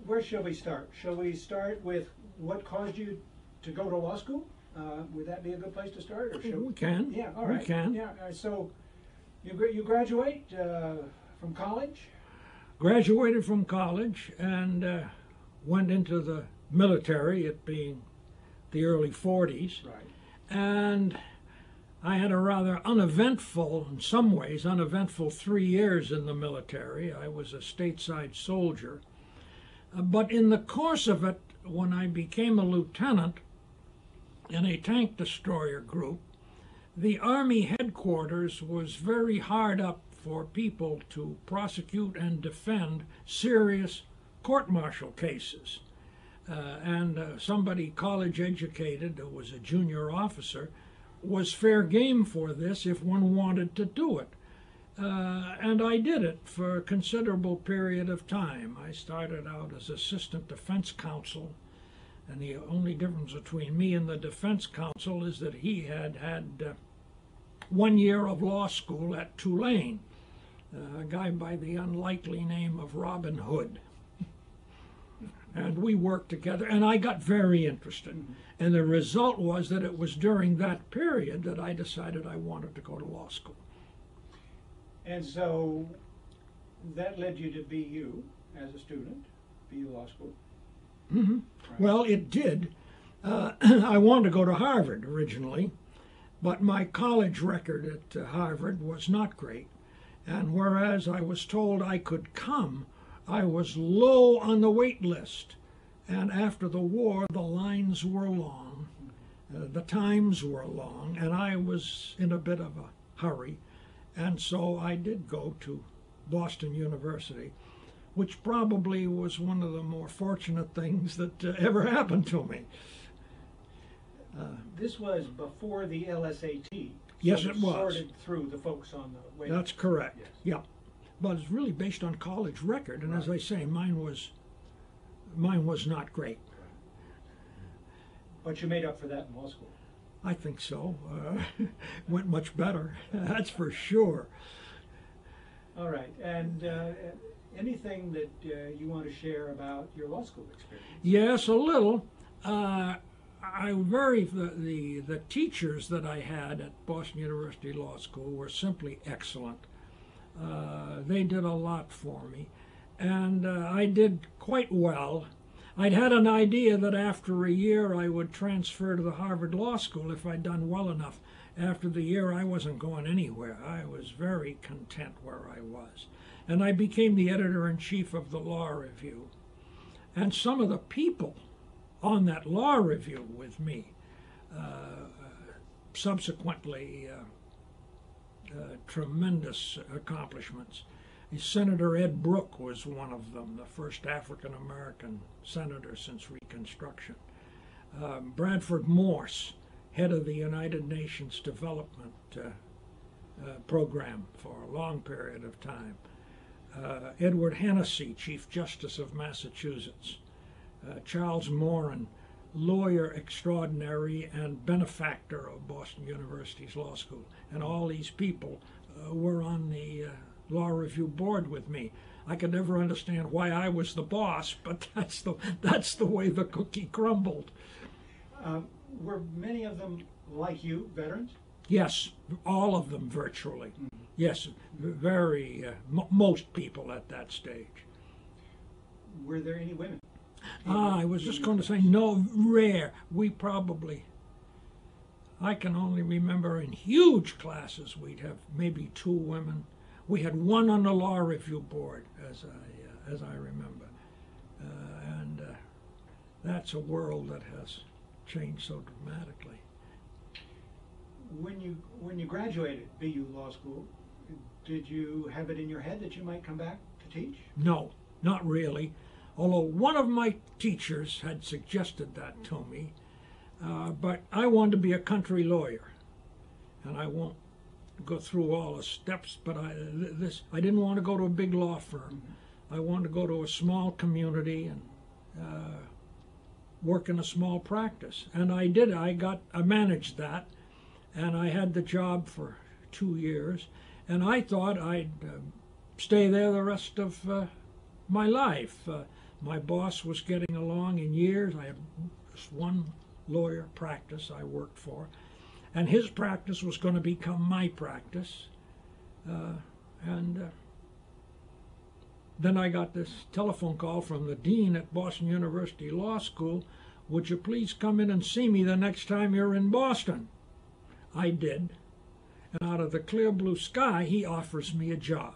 where shall we start? Shall we start with what caused you to go to law school? Would that be a good place to start? Or We can. Yeah, all right. We can. Yeah, so you graduate from college? Graduated from college and went into the military, it being the early 40s. Right. And I had a rather uneventful, in some ways, uneventful 3 years in the military. I was a stateside soldier. But in the course of it, when I became a lieutenant in a tank destroyer group, the Army headquarters was very hard up for people to prosecute and defend serious court-martial cases. And somebody college educated, who was a junior officer, was fair game for this if one wanted to do it. And I did it for a considerable period of time. I started out as assistant defense counsel, and the only difference between me and the defense counsel is that he had 1 year of law school at Tulane, a guy by the unlikely name of Robin Hood. And we worked together, and I got very interested. And the result was that it was during that period that I decided I wanted to go to law school. And so that led you to BU as a student, BU Law School? Mm-hmm. Right. Well, it did. I wanted to go to Harvard originally, but my college record at Harvard was not great. And whereas I was told I could come, I was low on the wait list. And after the war, the lines were long, the times were long, and I was in a bit of a hurry. And so I did go to Boston University, which probably was one of the more fortunate things that ever happened to me. This was before the LSAT. Yes, so it was. Sorted through the folks on the way. That's correct. Yes. Yeah, but it's really based on college record, and as Right. I say, mine was not great. But you made up for that in law school. I think so. Went much better, that's for sure. All right. And anything that you want to share about your law school experience? Yes, a little. The teachers that I had at Boston University Law School were simply excellent. They did a lot for me, and I did quite well. I'd had an idea that after a year I would transfer to the Harvard Law School if I'd done well enough. After the year, I wasn't going anywhere. I was very content where I was. And I became the editor-in-chief of the Law Review. And some of the people on that Law Review with me subsequently tremendous accomplishments. Senator Ed Brooke was one of them, the first African-American senator since Reconstruction. Bradford Morse, head of the United Nations Development Program for a long period of time. Edward Hennessy, Chief Justice of Massachusetts. Charles Moran, lawyer extraordinary and benefactor of Boston University's law school. And all these people were on the Law Review board with me. I could never understand why I was the boss, but that's the way the cookie crumbled. Were many of them, like you, veterans? Yes, all of them virtually. Mm-hmm. Yes, very, most people at that stage. Were there any women? I was just going to say, no, rare. I can only remember in huge classes we'd have maybe 2 women. We had 1 on the Law Review board, as I remember. And that's a world that has changed so dramatically. When you graduated BU Law School, did you have it in your head that you might come back to teach? No, not really. Although one of my teachers had suggested that to me, but I wanted to be a country lawyer, and I won't go through all the steps, but I didn't want to go to a big law firm. Mm-hmm. I wanted to go to a small community and work in a small practice, and I did. I managed that, and I had the job for 2 years, and I thought I'd stay there the rest of my life. My boss was getting along in years. I had just one lawyer practice I worked for, and his practice was going to become my practice. And then I got this telephone call from the dean at Boston University Law School. Would you please come in and see me the next time you're in Boston? I did. And out of the clear blue sky, he offers me a job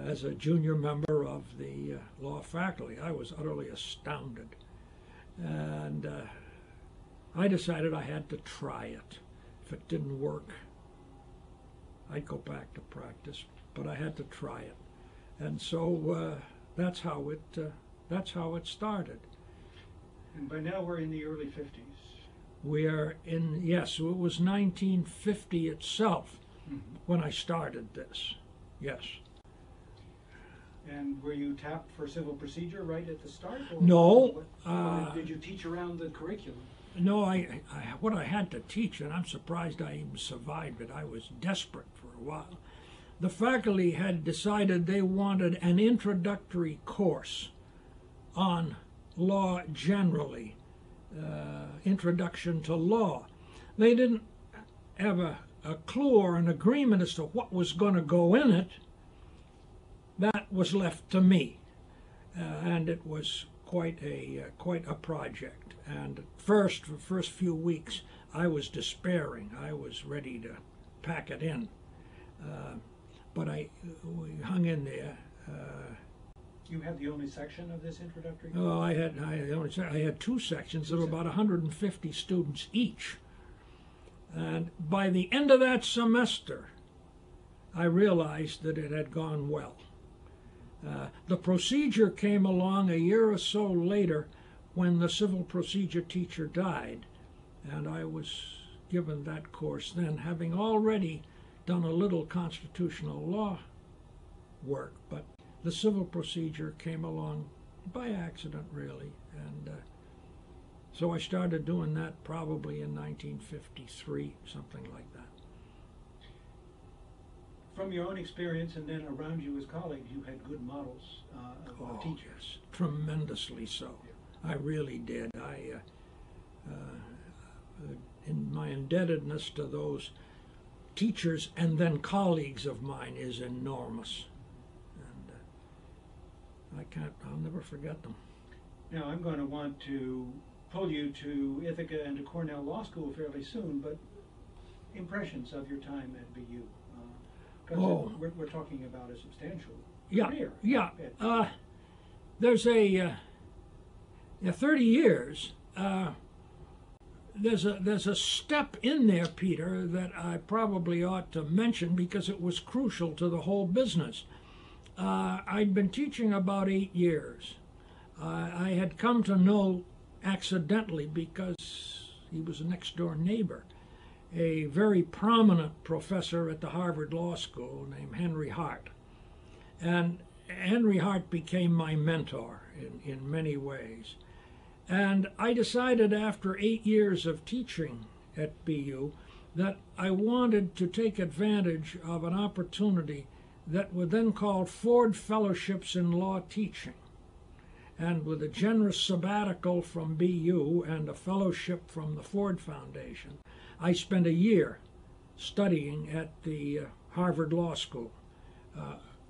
as a junior member of the law faculty. I was utterly astounded. And I decided I had to try it. If it didn't work, I'd go back to practice, but I had to try it. And so that's how it started. And by now we're in the early 50s. We are in, yes, it was 1950 itself when I started this, yes. And were you tapped for civil procedure right at the start? Or No. or did you teach around the curriculum? No, what I had to teach, and I'm surprised I even survived it, I was desperate for a while. The faculty had decided they wanted an introductory course on law generally, introduction to law. They didn't have a clue or an agreement as to what was going to go in it. That was left to me, and it was quite a project. And for the first few weeks, I was despairing. I was ready to pack it in, but we hung in there. You had the only section of this introductory? Oh, I had two sections of about 150 students each. And by the end of that semester, I realized that it had gone well. The procedure came along a year or so later when the civil procedure teacher died, and I was given that course then, having already done a little constitutional law work, but the civil procedure came along by accident, really, and so I started doing that probably in 1953, something like that. From your own experience and then around you as colleagues, you had good models of teachers. Yes, tremendously so. I really did. In my indebtedness to those teachers and then colleagues of mine is enormous. I'll never forget them. Now, I'm going to want to pull you to Ithaca and to Cornell Law School fairly soon, but impressions of your time at BU. Because we're talking about a substantial career. Yeah. There's 30 years. There's a step in there, Peter, that I probably ought to mention because it was crucial to the whole business. I'd been teaching about 8 years. I had come to know accidentally because he was a next-door neighbor, a very prominent professor at the Harvard Law School named Henry Hart. And Henry Hart became my mentor in many ways. And I decided after 8 years of teaching at BU that I wanted to take advantage of an opportunity that were then called Ford Fellowships in Law Teaching. And with a generous sabbatical from BU and a fellowship from the Ford Foundation, I spent a year studying at the Harvard Law School,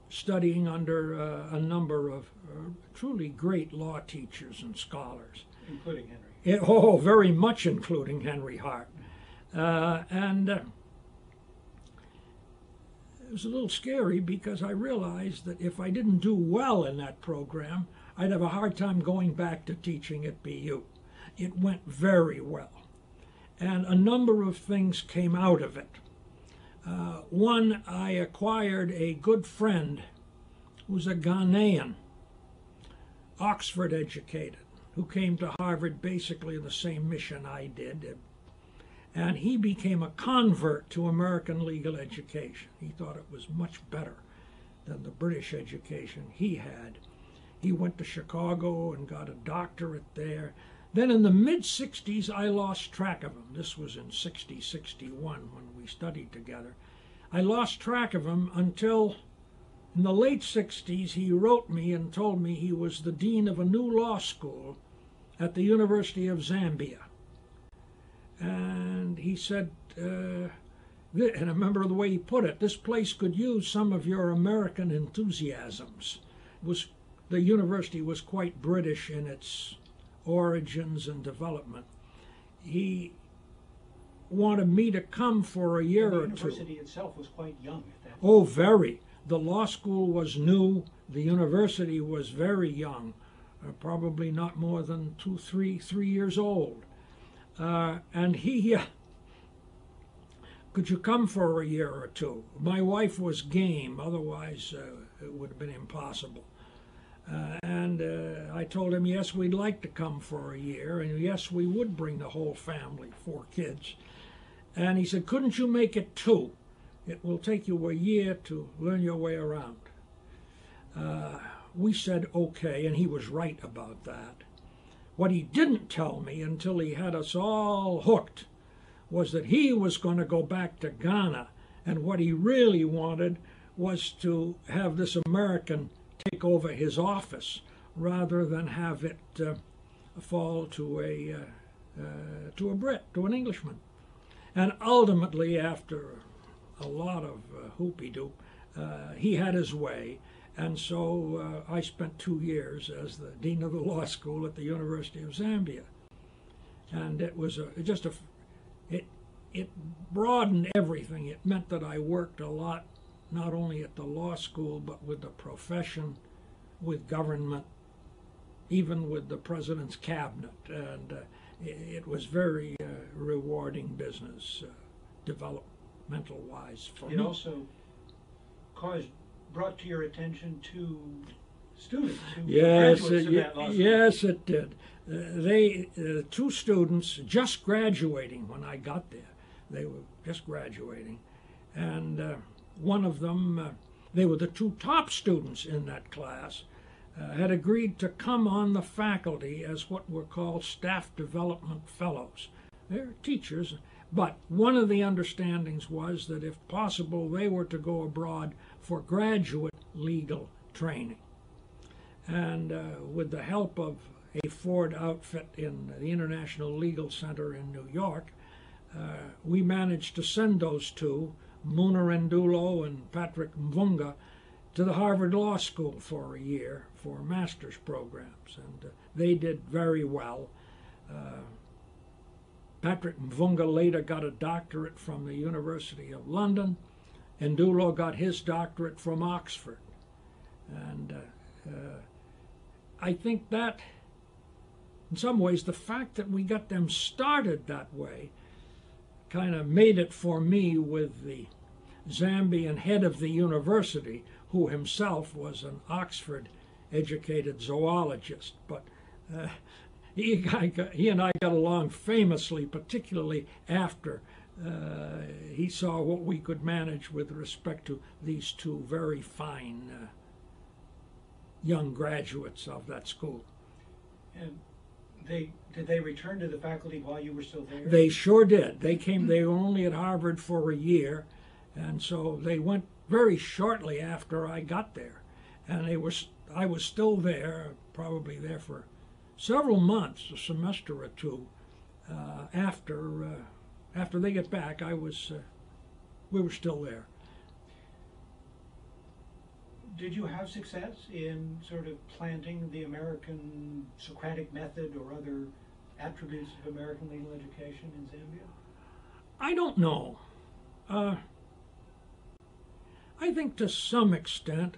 studying under a number of truly great law teachers and scholars. Including Henry. Very much including Henry Hart. And it was a little scary because I realized that if I didn't do well in that program, I'd have a hard time going back to teaching at BU. It went very well. And a number of things came out of it. One, I acquired a good friend who's a Ghanaian, Oxford educated, who came to Harvard basically the same mission I did. And he became a convert to American legal education. He thought it was much better than the British education he had. He went to Chicago and got a doctorate there. Then in the mid-60s, I lost track of him. This was in 60, 61 when we studied together. I lost track of him until In the late 60s, he wrote me and told me he was the dean of a new law school at the University of Zambia. And he said, and I remember the way he put it, this place could use some of your American enthusiasms. The university was quite British in its origins and development. He wanted me to come for a year or two. The university itself was quite young at that time. Oh, very. The law school was new. The university was very young, probably not more than 3 years old. And he, could you come for a year or two? My wife was game, otherwise it would have been impossible. And I told him, yes, we'd like to come for a year, and yes, we would bring the whole family, 4 kids. And he said, couldn't you make it 2? It will take you a year to learn your way around. We said, okay, and he was right about that. What he didn't tell me until he had us all hooked was that he was going to go back to Ghana, and what he really wanted was to have this American take over his office rather than have it fall to a Brit, to an Englishman. And ultimately, after a lot of hoopy-doop, he had his way, and so I spent 2 years as the dean of the law school at the University of Zambia, and it was it broadened everything. It meant that I worked a lot, not only at the law school, but with the profession, with government, even with the president's cabinet, and it was very rewarding business, developmental-wise for me. It also brought to your attention 2 students who were graduates of that law school. Yes, it did. 2 students just graduating when I got there. They were just graduating, and one of them, they were the 2 top students in that class, had agreed to come on the faculty as what were called staff development fellows. They're teachers, but one of the understandings was that if possible they were to go abroad for graduate legal training. And with the help of a Ford outfit in the International Legal Center in New York, we managed to send those 2, Muna Rendulo and Patrick Mvunga, to the Harvard Law School for a year for master's programs, and they did very well. Patrick Mvunga later got a doctorate from the University of London, and Ndulo got his doctorate from Oxford. And I think that, in some ways, the fact that we got them started that way kind of made it for me with the Zambian head of the university, who himself was an Oxford-educated zoologist. But he and I got along famously, particularly after he saw what we could manage with respect to these 2 very fine young graduates of that school. And did they return to the faculty while you were still there? They sure did. They were only at Harvard for a year, and so they went very shortly after I got there. And I was still there, probably there for several months, a semester or 2. After they get back, we were still there. Did you have success in sort of planting the American Socratic method or other attributes of American legal education in Zambia? I don't know. I think to some extent,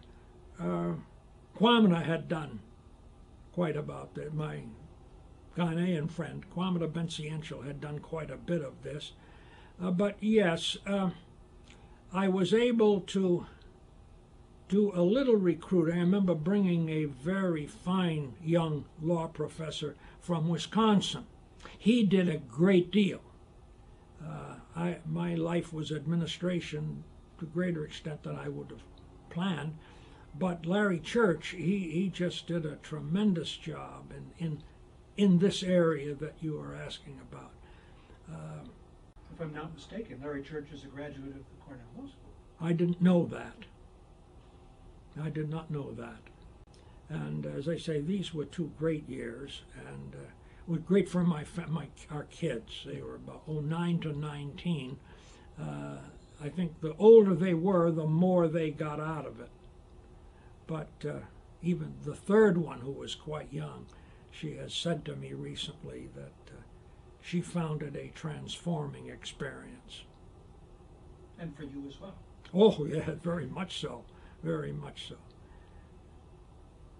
Kwamina had done quite about that. My Ghanaian friend, Kwamina Bensiential, had done quite a bit of this. But yes, I was able to do a little recruiting. I remember bringing a very fine young law professor from Wisconsin. He did a great deal. My life was administration to a greater extent than I would have planned. But Larry Church, he just did a tremendous job in this area that you are asking about. If I'm not mistaken, Larry Church is a graduate of the Cornell Law School. I didn't know that. I did not know that. And as I say, these were 2 great years, and were great for our kids. They were about 9 to 19. I think the older they were, the more they got out of it. But even the third one, who was quite young, she has said to me recently that she found it a transforming experience. And for you as well. Oh, yeah, very much so. Very much so.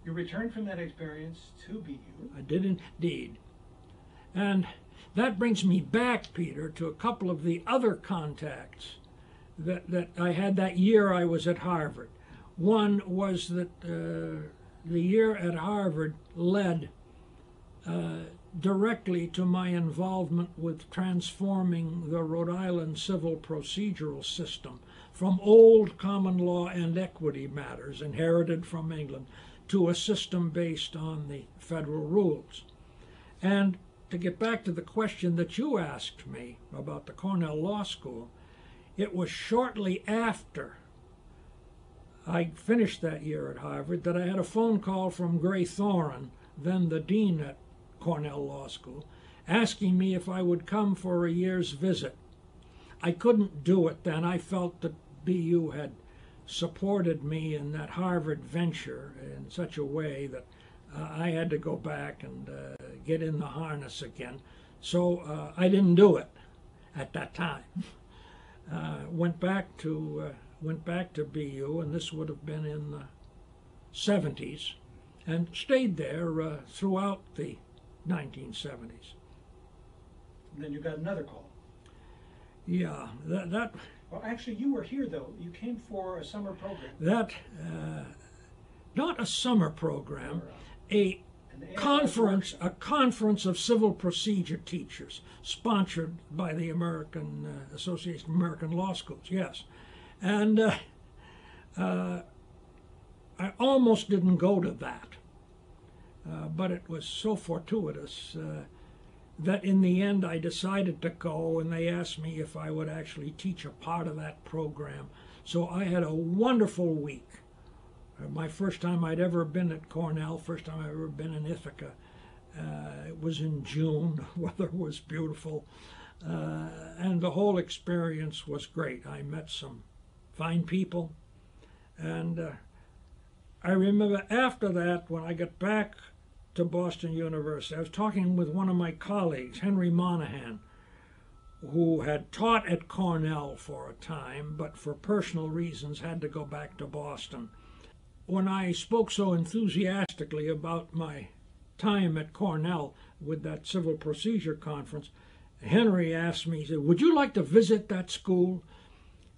You returned from that experience to BU. I did indeed. And that brings me back, Peter, to a couple of the other contacts that I had that year I was at Harvard. One was that the year at Harvard led directly to my involvement with transforming the Rhode Island civil procedural system from old common law and equity matters inherited from England to a system based on the federal rules. And to get back to the question that you asked me about the Cornell Law School, it was shortly after I finished that year at Harvard that I had a phone call from Gray Thoren, then the dean at Cornell Law School, asking me if I would come for a year's visit. I couldn't do it then. I felt that BU had supported me in that Harvard venture in such a way that I had to go back and get in the harness again. So I didn't do it at that time. Went back to BU, and this would have been in the 70s, and stayed there throughout the 1970s. And then you got another call. Yeah, that. Well, actually, you were here though. You came for a summer program. That, not a summer program, a conference of civil procedure teachers, sponsored by the American Association of American Law Schools. Yes, and I almost didn't go to that, but it was so fortuitous that in the end I decided to go, and they asked me if I would actually teach a part of that program. So I had a wonderful week. My first time I'd ever been at Cornell, first time I'd ever been in Ithaca. It was in June, the weather was beautiful, and the whole experience was great. I met some fine people, and I remember after that, when I got back to Boston University, I was talking with one of my colleagues, Henry Monahan, who had taught at Cornell for a time, but for personal reasons had to go back to Boston. When I spoke so enthusiastically about my time at Cornell with that civil procedure conference, Henry asked me, he said, "Would you like to visit that school?"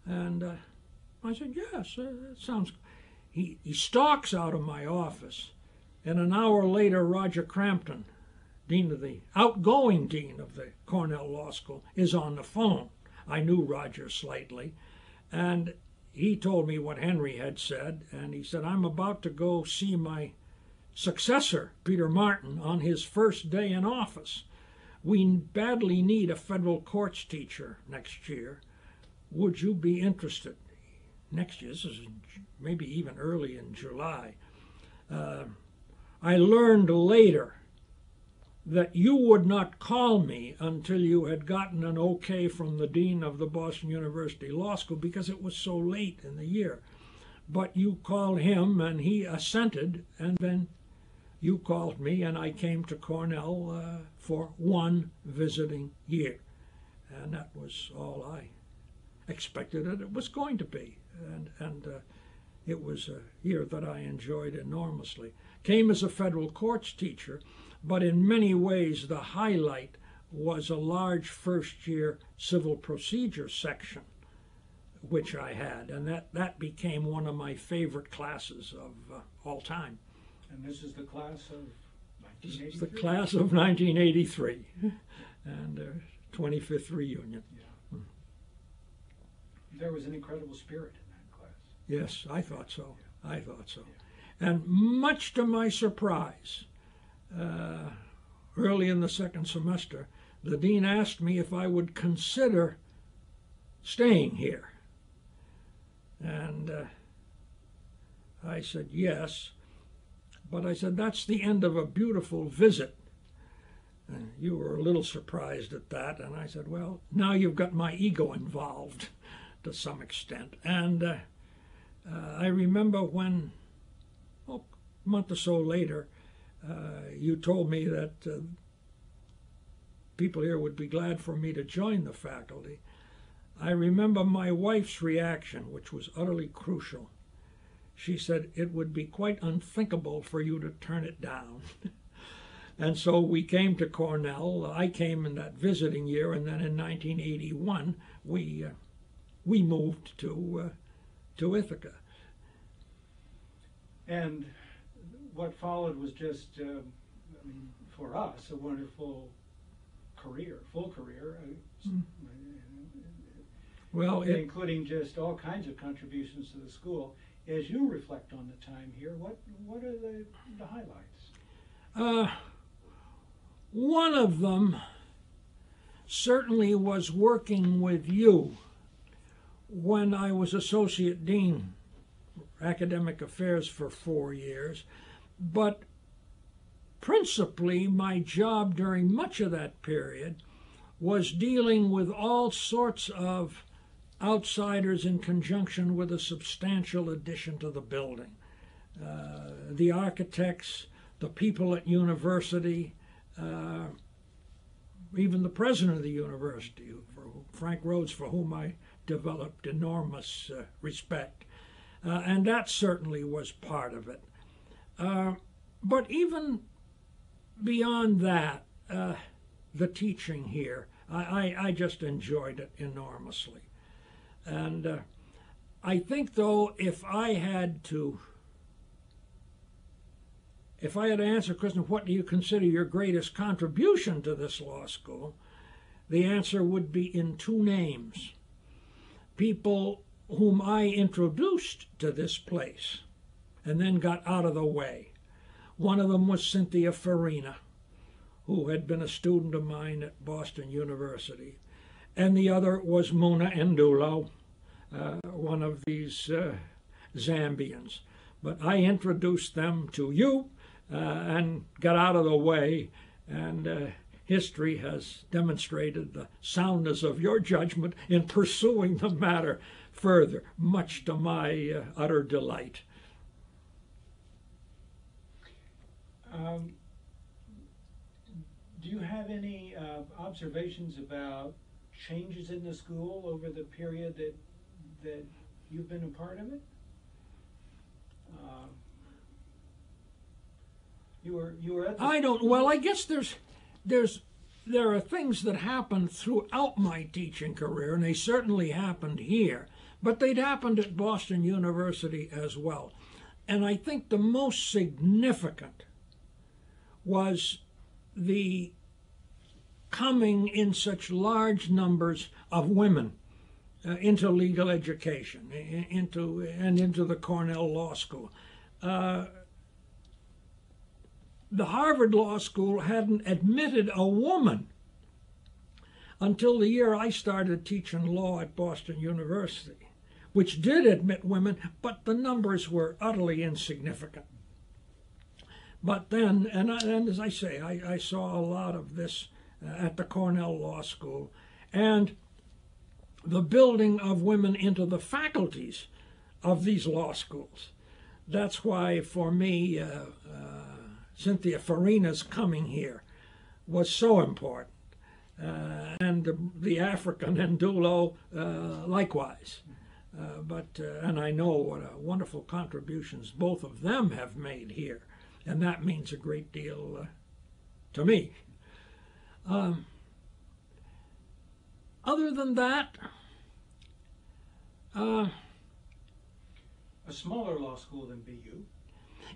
And I said, "Yes, that sounds." He stalks out of my office, and an hour later, Roger Crampton, outgoing dean of the Cornell Law School, is on the phone. I knew Roger slightly, and he told me what Henry had said, and he said, "I'm about to go see my successor, Peter Martin, on his first day in office. We badly need a federal courts teacher next year. Would you be interested?" Next year, this is maybe even early in July. I learned later that you would not call me until you had gotten an okay from the dean of the Boston University Law School, because it was so late in the year. But you called him, and he assented, and then you called me, and I came to Cornell for one visiting year. And that was all I expected it was going to be. And it was a year that I enjoyed enormously. Came as a federal courts teacher, but in many ways the highlight was a large first-year civil procedure section, which I had, and that became one of my favorite classes of all time. And this is the class of 1983? This is the class of 1983, and 25th reunion. Yeah. There was an incredible spirit in that class. Yes, I thought so. Yeah. I thought so. Yeah. And much to my surprise, early in the second semester, the dean asked me if I would consider staying here. And I said, yes. But I said, that's the end of a beautiful visit. And you were a little surprised at that. And I said, well, now you've got my ego involved to some extent. And I remember when, a month or so later, you told me that people here would be glad for me to join the faculty. I remember my wife's reaction, which was utterly crucial. She said it would be quite unthinkable for you to turn it down. And so we came to Cornell. I came in that visiting year, and then in 1981 we moved to Ithaca. And what followed was just, for us, a wonderful career, full career. Well, including just all kinds of contributions to the school. As you reflect on the time here, what are the highlights? One of them certainly was working with you when I was Associate Dean, Academic Affairs for 4 years. But principally, my job during much of that period was dealing with all sorts of outsiders in conjunction with a substantial addition to the building. The architects, the people at university, even the president of the university, Frank Rhodes, for whom I developed enormous respect. And that certainly was part of it. But even beyond that, the teaching here, I just enjoyed it enormously. And I think, though, if I had to answer the question, what do you consider your greatest contribution to this law school, the answer would be in two names. People whom I introduced to this place and then got out of the way. One of them was Cynthia Farina, who had been a student of mine at Boston University. And the other was Muna Ndulo, one of these Zambians. But I introduced them to you and got out of the way, and history has demonstrated the soundness of your judgment in pursuing the matter further, much to my utter delight. Do you have any observations about changes in the school over the period that you've been a part of it? You were at the I don't. Well, I guess there are things that happened throughout my teaching career, and they certainly happened here, but they'd happened at Boston University as well. And I think the most significant was the coming in such large numbers of women into legal education, into the Cornell Law School. The Harvard Law School hadn't admitted a woman until the year I started teaching law at Boston University, which did admit women, but the numbers were utterly insignificant. But then, and as I say, I saw a lot of this at the Cornell Law School, and the building of women into the faculties of these law schools. That's why, for me, Cynthia Farina's coming here was so important, and the African Ndulo likewise. And I know what wonderful contributions both of them have made here, and that means a great deal to me. Other than that, a smaller law school than BU.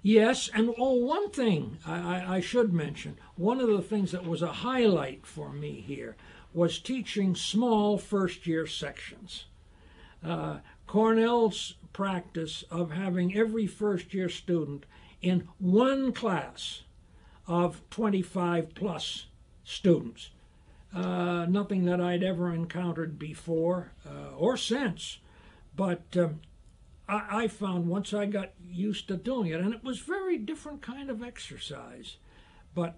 Yes, and one thing I should mention, one of the things that was a highlight for me here was teaching small first-year sections. Cornell's practice of having every first-year student in one class of 25-plus students. Nothing that I'd ever encountered before or since, but I found once I got used to doing it, and it was very different kind of exercise, but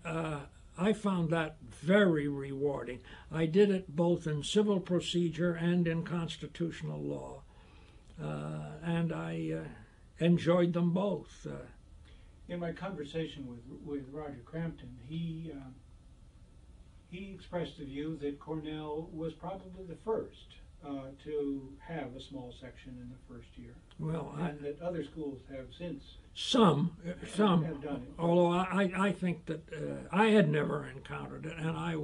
I found that very rewarding. I did it both in civil procedure and in constitutional law, and I enjoyed them both. In my conversation with Roger Crampton, he expressed the view that Cornell was probably the first to have a small section in the first year. Well, and that other schools have since some have done it. Although I think that I had never encountered it, and I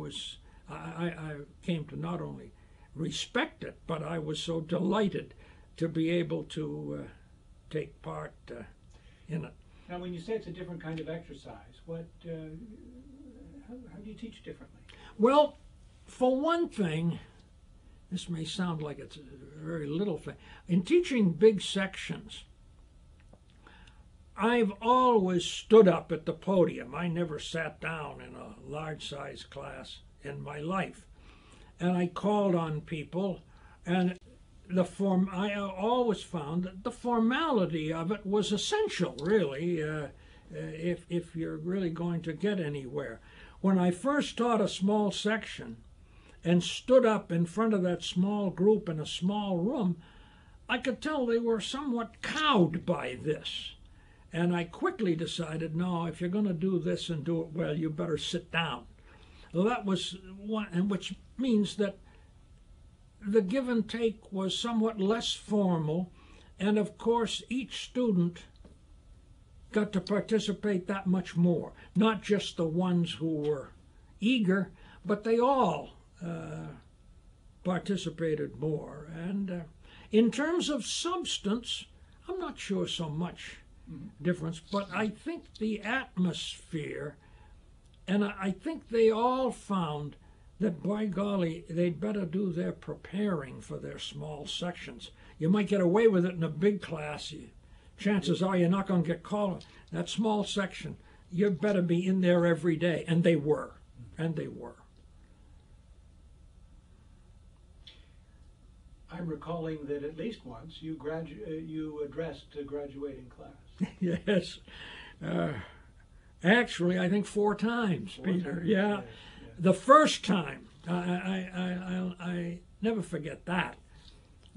came to not only respect it, but I was so delighted to be able to take part in it. Now, when you say it's a different kind of exercise, what how do you teach differently? Well, for one thing, this may sound like it's a very little thing. In teaching big sections, I've always stood up at the podium. I never sat down in a large-size class in my life. And I called on people, and I always found that the formality of it was essential, really, if you're really going to get anywhere. When I first taught a small section and stood up in front of that small group in a small room, I could tell they were somewhat cowed by this. And I quickly decided, no, if you're going to do this and do it well, you better sit down. Well, that was one, and which means that the give and take was somewhat less formal, and of course each student got to participate that much more. Not just the ones who were eager, but they all participated more. And in terms of substance, I'm not sure so much difference, but I think the atmosphere, and I think they all found that, by golly, they'd better do their preparing for their small sections. You might get away with it in a big class. Chances are you're not going to get called. That small section, you better be in there every day. And they were. And they were. I'm recalling that at least once you addressed a graduating class. Yes. Actually, I think 4 times, Peter. Yeah. Yes. The first time, I never forget that,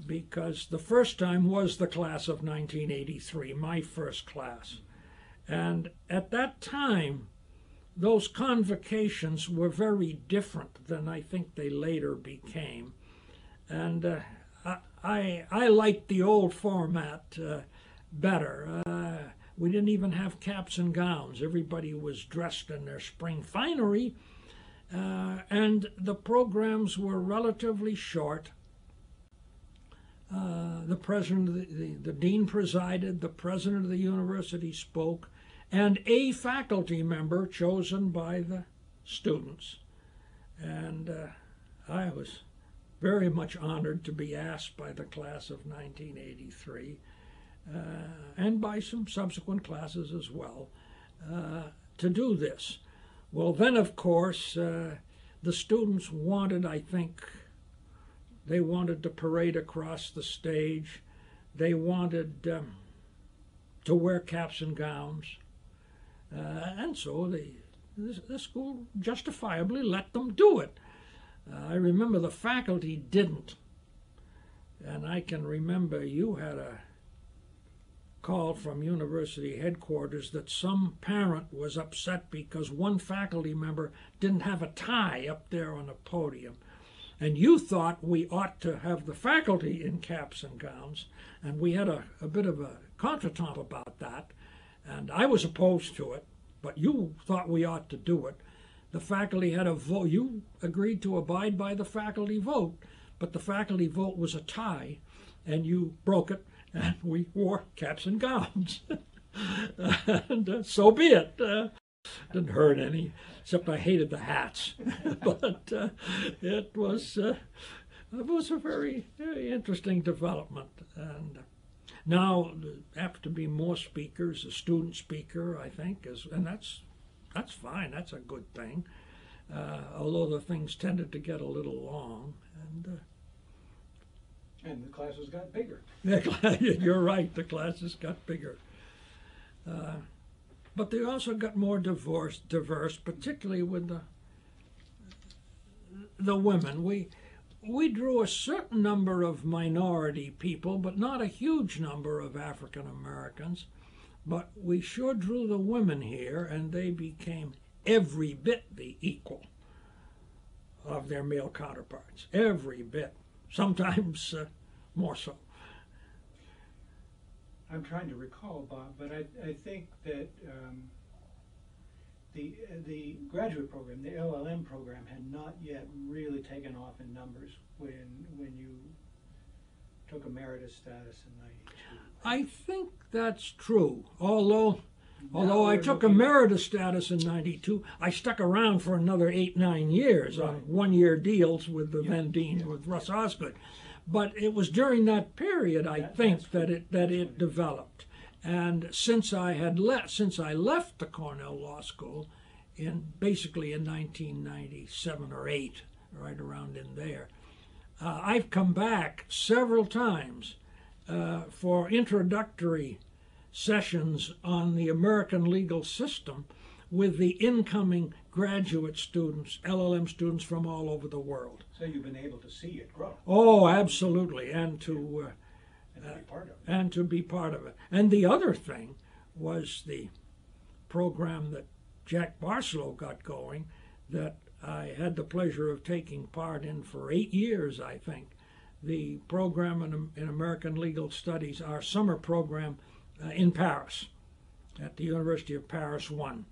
because the first time was the class of 1983, my first class. And at that time, those convocations were very different than I think they later became. And I liked the old format better. We didn't even have caps and gowns. Everybody was dressed in their spring finery. And the programs were relatively short. The president, the dean presided, the president of the university spoke, and a faculty member chosen by the students. And I was very much honored to be asked by the class of 1983, and by some subsequent classes as well, to do this. Well, then, of course, the students wanted, I think, they wanted to parade across the stage. They wanted to wear caps and gowns. And so the school justifiably let them do it. I remember the faculty didn't. And I can remember you had a call from university headquarters that some parent was upset because one faculty member didn't have a tie up there on the podium. And you thought we ought to have the faculty in caps and gowns, and we had a bit of a contretemps about that, and I was opposed to it, but you thought we ought to do it. The faculty had a vote. You agreed to abide by the faculty vote, but the faculty vote was a tie, and you broke it, and we wore caps and gowns. And so be it. Didn't hurt any, except I hated the hats. But it was a very, very interesting development. And now there have to be more speakers. A student speaker, I think, and that's fine. That's a good thing. Although the things tended to get a little long. And And the classes got bigger. You're right, the classes got bigger. But they also got more diverse, particularly with the women. We drew a certain number of minority people, but not a huge number of African Americans. But we sure drew the women here, and they became every bit the equal of their male counterparts. Every bit. Sometimes more so. I'm trying to recall, Bob, but I think that the graduate program, the LLM program, had not yet really taken off in numbers when you took emeritus status in '92. I think that's true. Although I took emeritus status in '92, I stuck around for another 8-9 years on one-year deals with the then dean, with Russ Osgood. But it was during that period, I think, that it developed. And since I left the Cornell Law School, basically in 1997 or 8, right around in there, I've come back several times for introductory sessions on the American legal system with the incoming graduate students, LLM students from all over the world. So you've been able to see it grow. Oh, absolutely, and to be part of it. And to be part of it. And the other thing was the program that Jack Barcelow got going, that I had the pleasure of taking part in for 8 years, I think. The program in American Legal Studies, our summer program in Paris, at the University of Paris 1.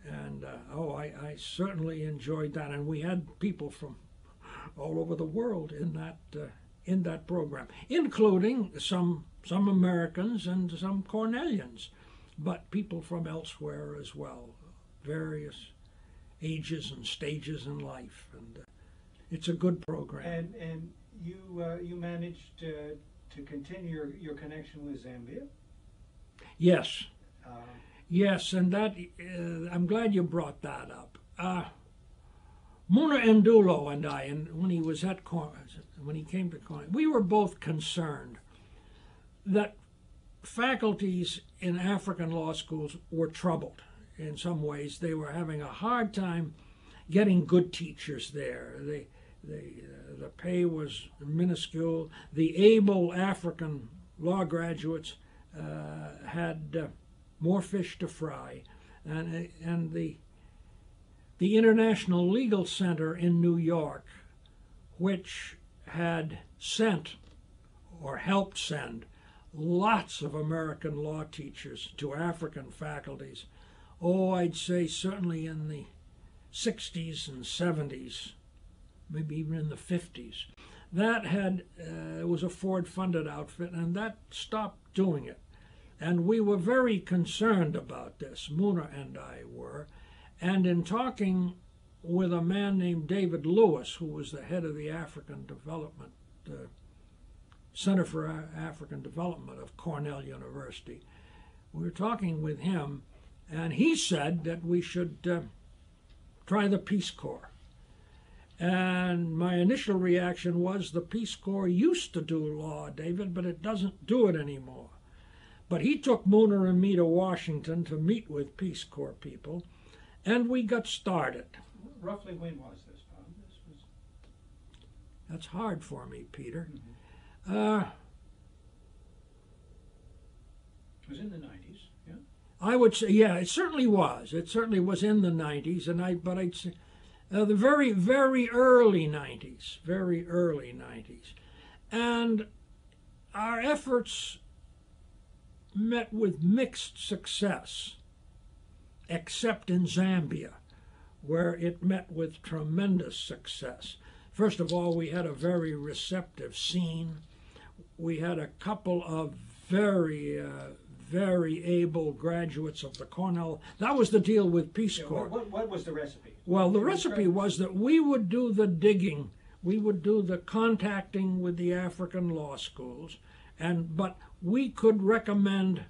And I certainly enjoyed that. And we had people from all over the world in that program, including some Americans and some Cornellians, but people from elsewhere as well, various ages and stages in life. And it's a good program. And you managed to continue your connection with Zambia? Yes. Yes, and that I'm glad you brought that up. Muna Ndulo and I, when he came to Cornell, we were both concerned that faculties in African law schools were troubled in some ways. They were having a hard time getting good teachers there. The pay was minuscule. The able African law graduates had more fish to fry, and the International Legal Center in New York, which had sent or helped send lots of American law teachers to African faculties, I'd say certainly in the 60s and 70s, maybe even in the 50s. That was a Ford-funded outfit, and that stopped doing it. And we were very concerned about this, Muna and I were. And in talking with a man named David Lewis, who was the head of the African Development, Center for African Development of Cornell University, we were talking with him, and he said that we should try the Peace Corps. And my initial reaction was, the Peace Corps used to do law, David, but it doesn't do it anymore. But he took Muna and me to Washington to meet with Peace Corps people, and we got started. Roughly when was this, Bob? That's hard for me, Peter. Mm-hmm. It was in the 90s, yeah? I would say, yeah, it certainly was. It certainly was in the 90s, but I'd say the very, very early 90s, very early 90s. And our efforts met with mixed success, except in Zambia, where it met with tremendous success. First of all, we had a very receptive scene. We had a couple of very able graduates of the Cornell. That was the deal with Peace Corps. What was the recipe? Well, the recipe was that we would do the digging. We would do the contacting with the African law schools, but we could recommend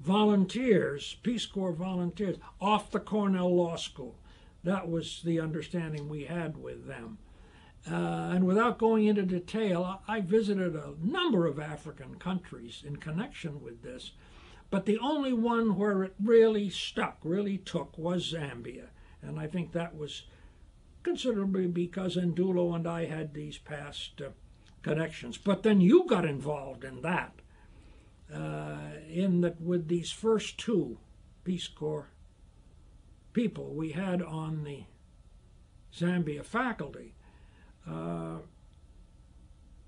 volunteers, Peace Corps volunteers, off the Cornell Law School. That was the understanding we had with them. And without going into detail, I visited a number of African countries in connection with this. But the only one where it really stuck, really took, was Zambia. And I think that was considerably because Ndulo and I had these past connections. But then you got involved in that, with these first two Peace Corps people we had on the Zambia faculty.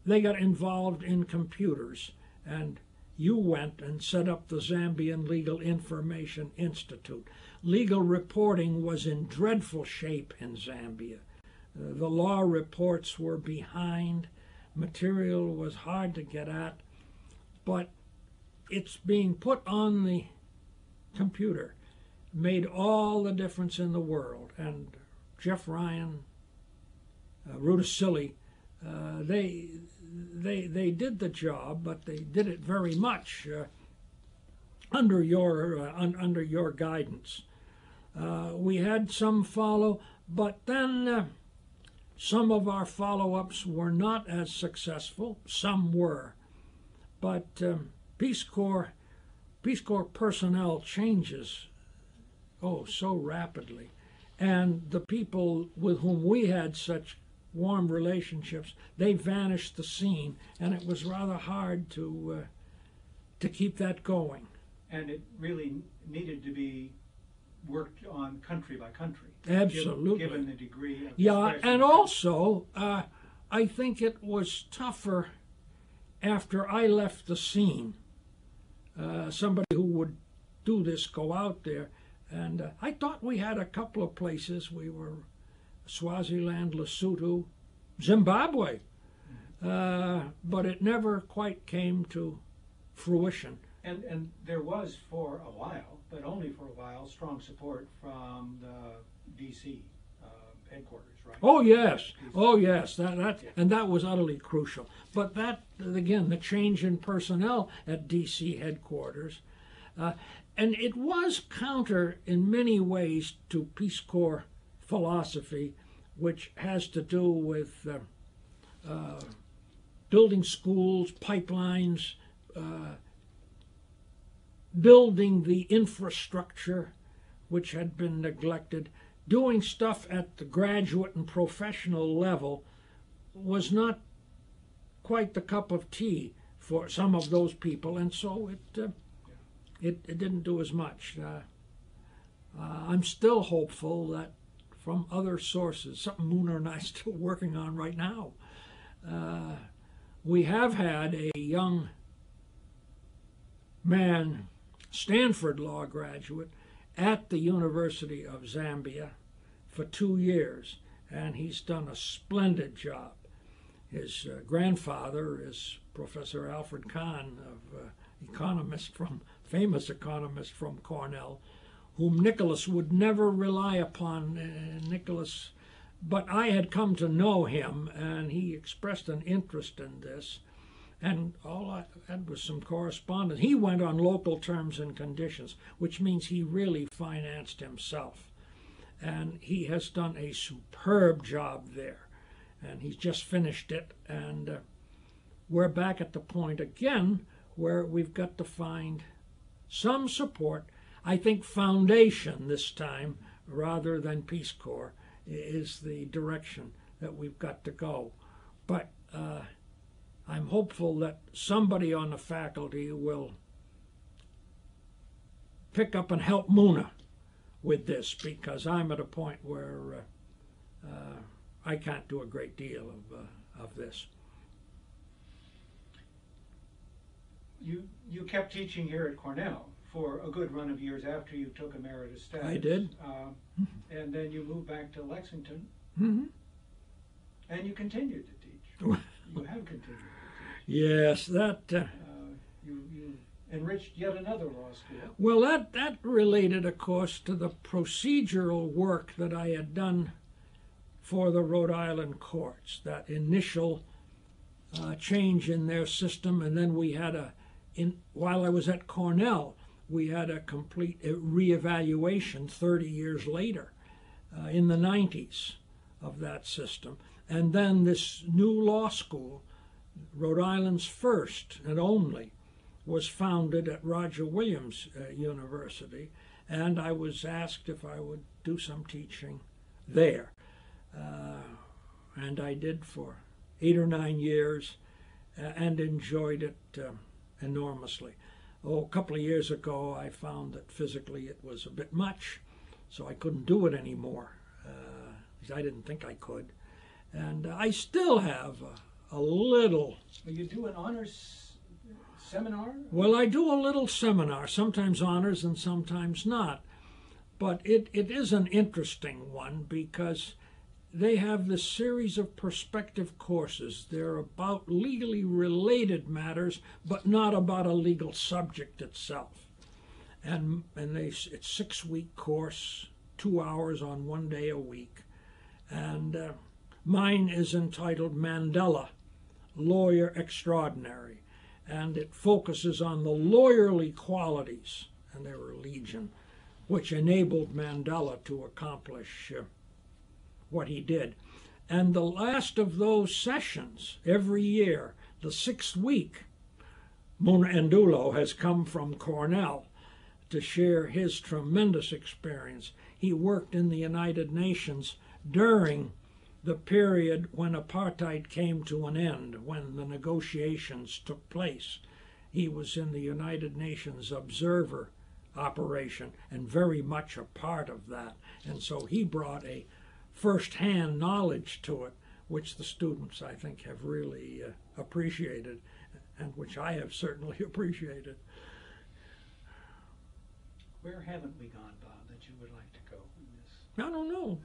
They got involved in computers, and you went and set up the Zambian Legal Information Institute. Legal reporting was in dreadful shape in Zambia. The law reports were behind, material was hard to get at, but it's being put on the computer made all the difference in the world. And Jeff Ryan, Rudisili, they did the job, but they did it very much under your guidance. We had some follow, but then some of our follow-ups were not as successful. Some were, but Peace Corps personnel changes so rapidly, and the people with whom we had such warm relationships, they vanished the scene, and it was rather hard to keep that going. And it really needed to be worked on country by country. Absolutely. Given the degree of yeah, and also I think it was tougher after I left the scene. Somebody who would do this, go out there, and I thought we had a couple of places. We were Swaziland, Lesotho, Zimbabwe, but it never quite came to fruition. And there was for a while, but only for a while, strong support from the D.C. Headquarters, right? Oh yes, and that was utterly crucial. But that, again, the change in personnel at D.C. headquarters, and it was counter in many ways to Peace Corps philosophy, which has to do with building schools, pipelines, building the infrastructure which had been neglected. Doing stuff at the graduate and professional level was not quite the cup of tea for some of those people, and so it didn't do as much. I'm still hopeful that from other sources, something Muna and I are still working on right now, we have had a young man, Stanford law graduate, at the University of Zambia for 2 years, and he's done a splendid job. His grandfather is Professor Alfred Kahn, famous economist from Cornell, whom Nicholas would never rely upon. Nicholas, but I had come to know him, and he expressed an interest in this. And all I had was some correspondence. He went on local terms and conditions, which means he really financed himself. And he has done a superb job there. And he's just finished it. And we're back at the point again where we've got to find some support. I think foundation this time, rather than Peace Corps, is the direction that we've got to go. But I'm hopeful that somebody on the faculty will pick up and help Muna with this, because I'm at a point where I can't do a great deal of this. You kept teaching here at Cornell for a good run of years after you took emeritus status. I did. And then you moved back to Lexington, Mm-hmm. and you continued to teach. You have continued to teach. Yes, that... You enriched yet another law school. Well, that related, of course, to the procedural work that I had done for the Rhode Island courts, that initial change in their system, and then we had while I was at Cornell, we had a complete reevaluation 30 years later, in the 90s, of that system. And then this new law school, Rhode Island's first and only, was founded at Roger Williams University, and I was asked if I would do some teaching there. And I did for 8 or 9 years and enjoyed it enormously. Oh, a couple of years ago, I found that physically it was a bit much, so I couldn't do it anymore. I didn't think I could. And I still have a little. Well, you do an honors seminar? Well, I do a little seminar, sometimes honors and sometimes not. But it is an interesting one because they have this series of perspective courses. They're about legally related matters, but not about a legal subject itself. And it's a 6-week course, 2 hours on 1 day a week. And mine is entitled Mandela, Lawyer Extraordinary. And it focuses on the lawyerly qualities, and there were legion, which enabled Mandela to accomplish what he did. And the last of those sessions, every year, the 6th week, Muna Ndulo has come from Cornell to share his tremendous experience. He worked in the United Nations during the period when apartheid came to an end, when the negotiations took place. He was in the United Nations observer operation and very much a part of that. And so he brought a first-hand knowledge to it, which the students, I think, have really appreciated, and which I have certainly appreciated. Where haven't we gone, Bob, that you would like to go in this? I don't know.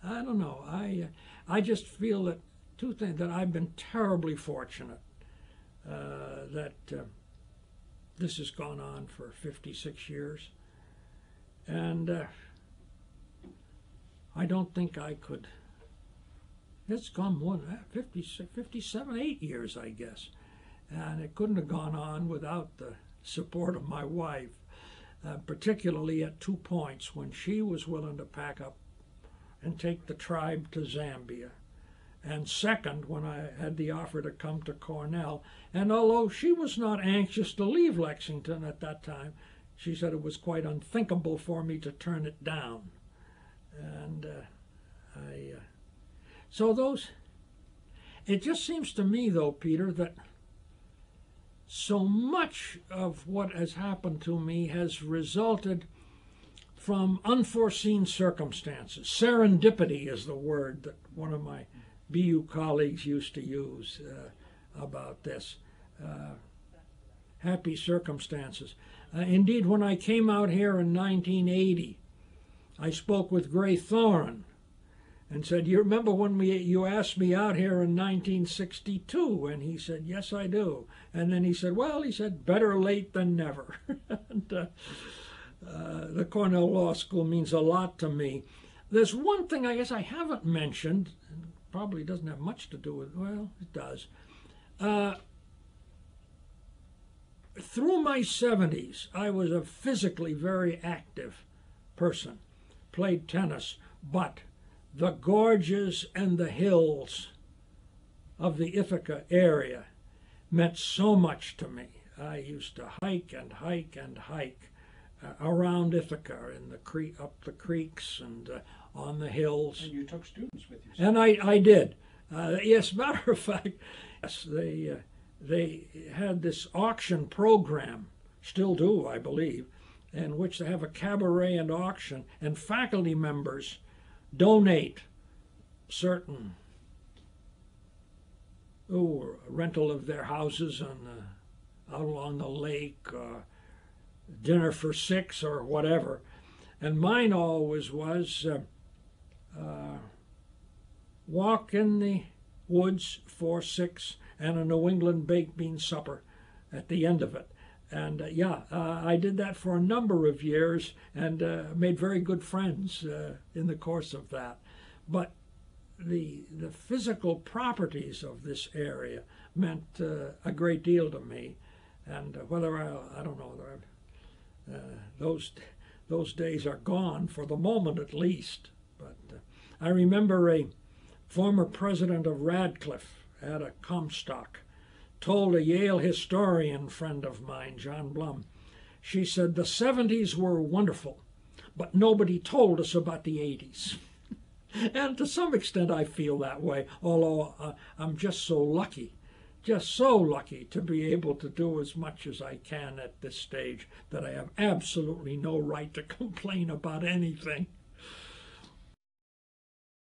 I don't know. I just feel that two things, that I've been terribly fortunate that this has gone on for 56 years. And I don't think I could. It's gone more than that, 57, 8 years, I guess. And it couldn't have gone on without the support of my wife, particularly at 2 points, when she was willing to pack up and take the tribe to Zambia. And second, when I had the offer to come to Cornell. And although she was not anxious to leave Lexington at that time, she said it was quite unthinkable for me to turn it down. And so those, it just seems to me, though, Peter, that so much of what has happened to me has resulted from unforeseen circumstances. Serendipity is the word that one of my BU colleagues used to use about this. Happy circumstances. Indeed, when I came out here in 1980, I spoke with Gray Thorne and said, "You remember when you asked me out here in 1962? And he said, "Yes, I do." And then he said, "Well," he said, "better late than never." And, the Cornell Law School means a lot to me. There's one thing I guess I haven't mentioned, and probably doesn't have much to do with, well, it does. Through my 70s, I was a physically very active person, played tennis, but the gorges and the hills of the Ithaca area meant so much to me. I used to hike and hike and hike around Ithaca, in the up the creeks and on the hills. And you took students with you. And I did. Yes, matter of fact, yes, they had this auction program, still do, I believe, in which they have a cabaret and auction, and faculty members donate certain rental of their houses out along the lake, dinner for 6 or whatever. And mine always was walk in the woods for 6 and a New England baked bean supper at the end of it. And I did that for a number of years and made very good friends in the course of that. But the physical properties of this area meant a great deal to me. And whether I don't know, those days are gone for the moment at least. But I remember a former president of Radcliffe at a Comstock told a Yale historian friend of mine, John Blum, she said, the 70s were wonderful, but nobody told us about the 80s. And to some extent I feel that way, although I'm just so lucky to be able to do as much as I can at this stage that I have absolutely no right to complain about anything.